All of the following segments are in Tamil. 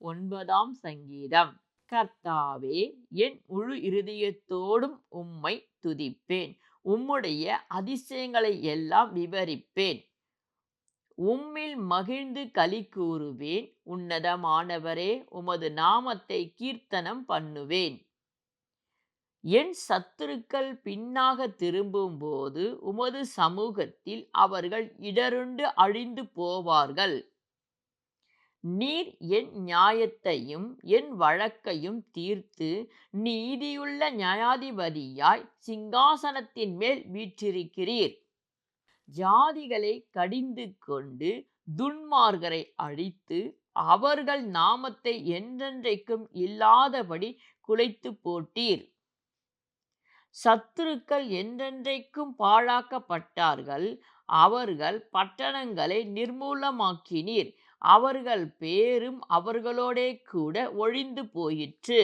9ஆம் சங்கீதம். கர்த்தாவே, என் முழு இருதயத்தோடும் உம்மை துதிப்பேன். உம்முடைய அதிசயங்களை எல்லாம் விவரிப்பேன். உம்மில் மகிழ்ந்து களி கூறுவேன். உன்னதமானவரே, உமது நாமத்தை கீர்த்தனம் பண்ணுவேன். என் சத்துருக்கள் பின்னாக திரும்பும்போது உமது சமூகத்தில் அவர்கள் இடருண்டு அழிந்து போவார்கள். நீர் என் நியாயத்தையும் என் வழக்கையும் தீர்த்து நீதியுள்ள நியாயாதிபதியாய் சிங்காசனத்தின் மேல் வீற்றிருக்கிறீர். ஜாதிகளை கடிந்து கொண்டு துன்மார்க்கரை அழித்து அவர்கள் நாமத்தை என்றென்றைக்கும் இல்லாதபடி குலைத்து போட்டீர். சத்துருக்கள் என்றென்றைக்கும் பாழாக்கப்பட்டார்கள். அவர்கள் பட்டணங்களை நிர்மூலமாக்கினீர். அவர்கள் பேரும் அவர்களோடே கூட ஒழிந்து போயிற்று.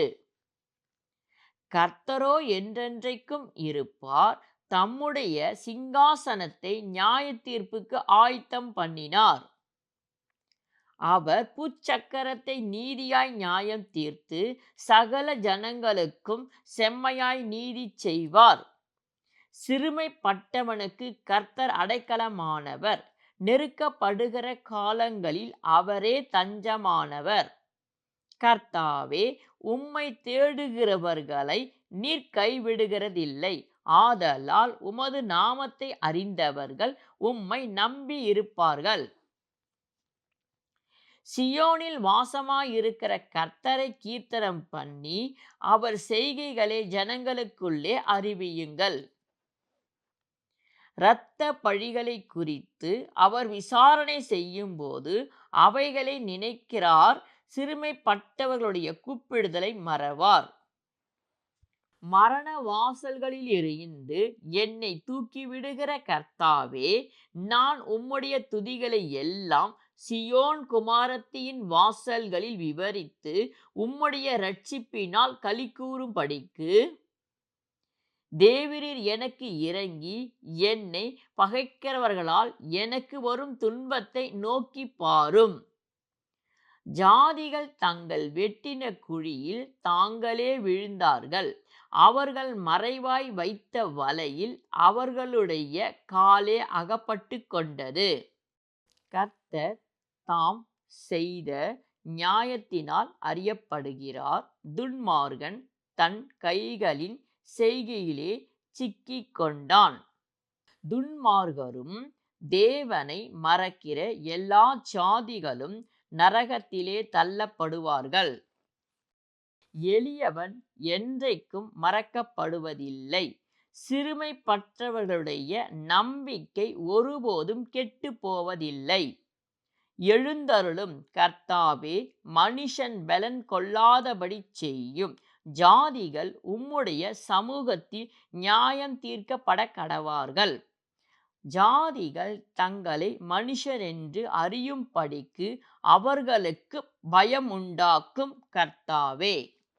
கர்த்தரோ என்றென்றைக்கும் இருப்பார். தம்முடைய சிங்காசனத்தை நியாய தீர்ப்புக்கு ஆயத்தம் பண்ணினார். அவர் பூச்சக்கரத்தை நீதியாய் நியாயம் தீர்த்து சகல ஜனங்களுக்கும் செம்மையாய் நீதி செய்வார். சிறுமைப்பட்டவனுக்கு கர்த்தர் அடைக்கலமானவர். நெருக்கப்படுகிற காலங்களில் அவரே தஞ்சமானவர். கர்த்தாவே, உம்மை தேடுகிறவர்களை நீர் கைவிடுகிறதில்லை. ஆதலால் உமது நாமத்தை அறிந்தவர்கள் உம்மை நம்பி இருப்பார்கள். சியோனில் வாசமாயிருக்கிற கர்த்தரை கீர்த்தனம் பண்ணி அவர் செய்கைகளை ஜனங்களுக்குள்ளே அறிவியுங்கள். இரத்த பழிகளை குறித்து அவர் விசாரணை செய்யும்போது அவைகளை நினைக்கிறார். சிறுமைப்பட்டவர்களுடைய கூப்பிடுதலை மறவார். மரண வாசல்களில் இருந்து என்னை தூக்கிவிடுகிற கர்த்தாவே, நான் உம்முடைய துதிகளை எல்லாம் சியோன் குமாரத்தியின் வாசல்களில் விவரித்து உம்முடைய இரட்சிப்பினால் களிகூரும்படிக்கு தேவரீர் எனக்கு இறங்கி என்னை பகைக்கிறவர்களால் எனக்கு வரும் துன்பத்தை நோக்கி பாரும். ஜாதிகள் தங்கள் வெட்டின குழியில் தாங்களே விழுந்தார்கள். அவர்கள் மறைவாய் வைத்த வலையில் அவர்களுடைய காலே அகப்பட்டு கொண்டது. கர்த்தர் தாம் செய்த நியாயத்தினால் அறியப்படுகிறார். துன்மார்க்கன் தன் கைகளின் செய்கையிலே சிக்கிக் கொண்டான். துன்மார்க்கரும் தேவனை மறக்கிற எல்லா ஜாதிகளும் நரகத்திலே தள்ளப்படுவார்கள். எளியவன் என்றைக்கும் மறக்கப்படுவதில்லை. சிறுமைப்பட்டவர்களுடைய நம்பிக்கை ஒருபோதும் கெட்டு போவதில்லை. எழுந்தருளும் கர்த்தாவே, மனுஷன் பலன் கொள்ளாதபடி செய்யும். ஜாதிகள் உம்முடைய சமூகத்தில் நியாயம் தீர்க்கப்பட கடவார்கள். ஜாதிகள் தங்களை மனுஷர் என்று அறியும்படிக்கு அவர்களுக்கு பயமுண்டாக்கும் கர்த்தாவே.